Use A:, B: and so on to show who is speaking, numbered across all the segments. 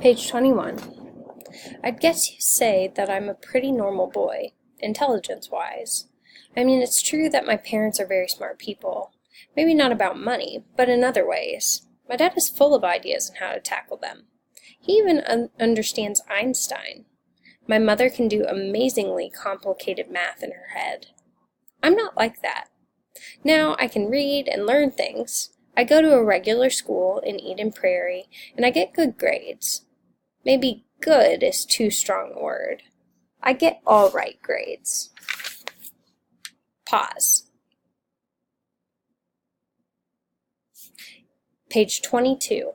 A: Page 21. I'd guess you say that I'm a pretty normal boy, intelligence-wise. I mean, it's true that my parents are very smart people. Maybe not about money, but in other ways. My dad is full of ideas on how to tackle them. He even understands Einstein. My mother can do amazingly complicated math in her head. I'm not like that. Now I can read and learn things. I go to a regular school in Eden Prairie, and I get good grades. Maybe good is too strong a word. I get all right grades. Pause. Page 22.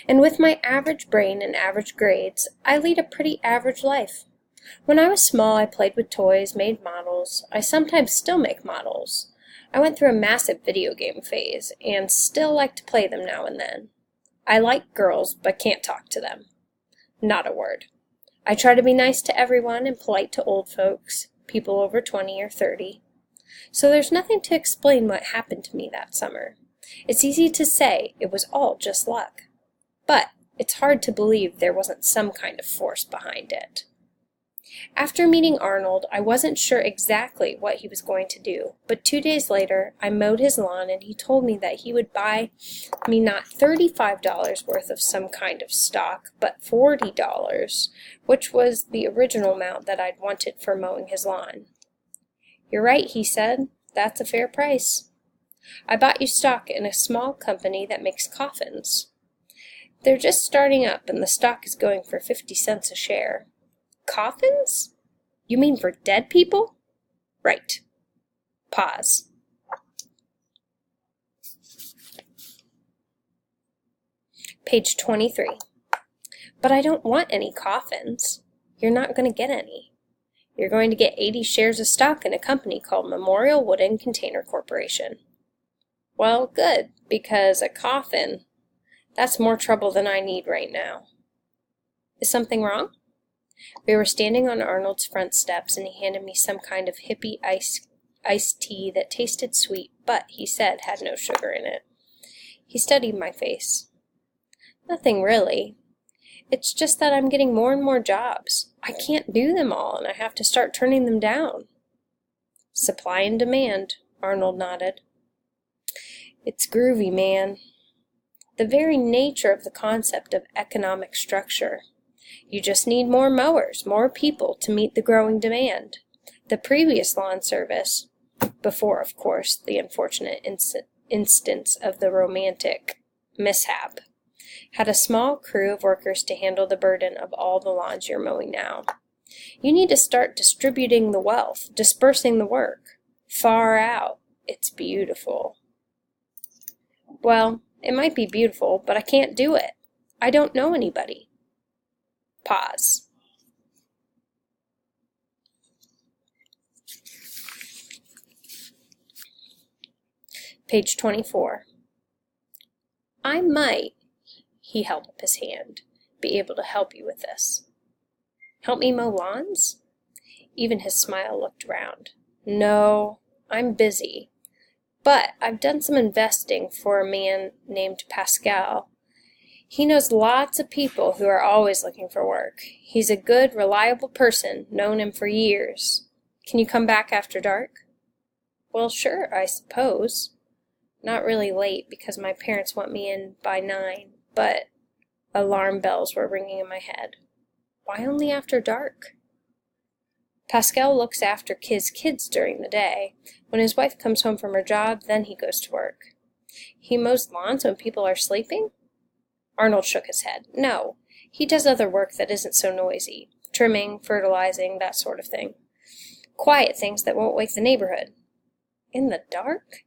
A: And with my average brain and average grades, I lead a pretty average life. When I was small, I played with toys, made models. I sometimes still make models. I went through a massive video game phase, and still like to play them now and then. I like girls, but can't talk to them. Not a word. I try to be nice to everyone and polite to old folks, people over 20 or 30. So there's nothing to explain what happened to me that summer. It's easy to say it was all just luck. But it's hard to believe there wasn't some kind of force behind it. After meeting Arnold, I wasn't sure exactly what he was going to do, but 2 days later, I mowed his lawn and he told me that he would buy me not $35 worth of some kind of stock, but $40, which was the original amount that I'd wanted for mowing his lawn. "You're right," he said. "That's a fair price. I bought you stock in a small company that makes coffins. They're just starting up and the stock is going for 50 cents a share. Coffins? You mean for dead people?" "Right." Pause. Page 23. "But I don't want any coffins." "You're not going to get any. You're going to get 80 shares of stock in a company called Memorial Wooden Container Corporation." "Well, good, because a coffin, that's more trouble than I need right now." "Is something wrong?" We were standing on Arnold's front steps, and he handed me some kind of hippie iced tea that tasted sweet, but, he said, had no sugar in it. He studied my face. "Nothing really. It's just that I'm getting more and more jobs. I can't do them all, and I have to start turning them down." "Supply and demand," Arnold nodded. "It's groovy, man. The very nature of the concept of economic structure. You just need more mowers, more people to meet the growing demand. The previous lawn service, before, of course, the unfortunate instance of the romantic mishap, had a small crew of workers to handle the burden of all the lawns you're mowing now. You need to start distributing the wealth, dispersing the work. Far out. It's beautiful." "Well, it might be beautiful, but I can't do it. I don't know anybody." Pause. Page 24. "I might," he held up his hand, "be able to help you with this." "Help me mow lawns?" Even his smile looked round. "No, I'm busy. But I've done some investing for a man named Pascal. He knows lots of people who are always looking for work. He's a good, reliable person, known him for years. Can you come back after dark?" "Well, sure, I suppose. Not really late, because my parents want me in by 9, but—" Alarm bells were ringing in my head. "Why only after dark?" "Pascal looks after his kids during the day. When his wife comes home from her job, then he goes to work." "He mows lawns when people are sleeping?" Arnold shook his head. "No, he does other work that isn't so noisy. Trimming, fertilizing, that sort of thing. Quiet things that won't wake the neighborhood." "In the dark?"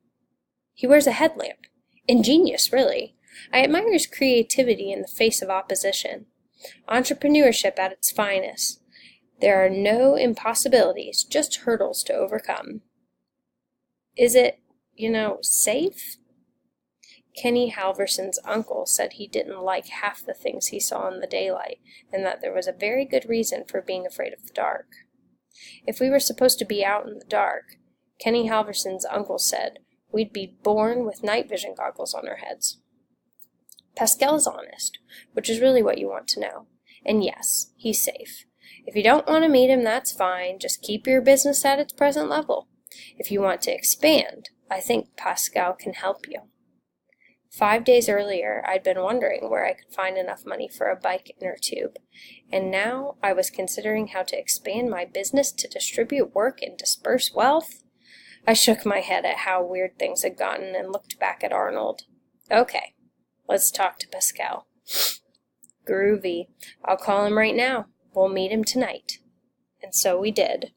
A: "He wears a headlamp. Ingenious, really. I admire his creativity in the face of opposition. Entrepreneurship at its finest. There are no impossibilities, just hurdles to overcome." "Is it, safe?" Kenny Halverson's uncle said he didn't like half the things he saw in the daylight, and that there was a very good reason for being afraid of the dark. If we were supposed to be out in the dark, Kenny Halverson's uncle said, we'd be born with night vision goggles on our heads. Pascal's honest, which is really what you want to know. And yes, he's safe. If you don't want to meet him, that's fine. Just keep your business at its present level. If you want to expand, I think Pascal can help you. 5 days earlier, I'd been wondering where I could find enough money for a bike inner tube, and now I was considering how to expand my business to distribute work and disperse wealth. I shook my head at how weird things had gotten and looked back at Arnold. Okay, let's talk to Pascal. Groovy. I'll call him right now. We'll meet him tonight. And so we did.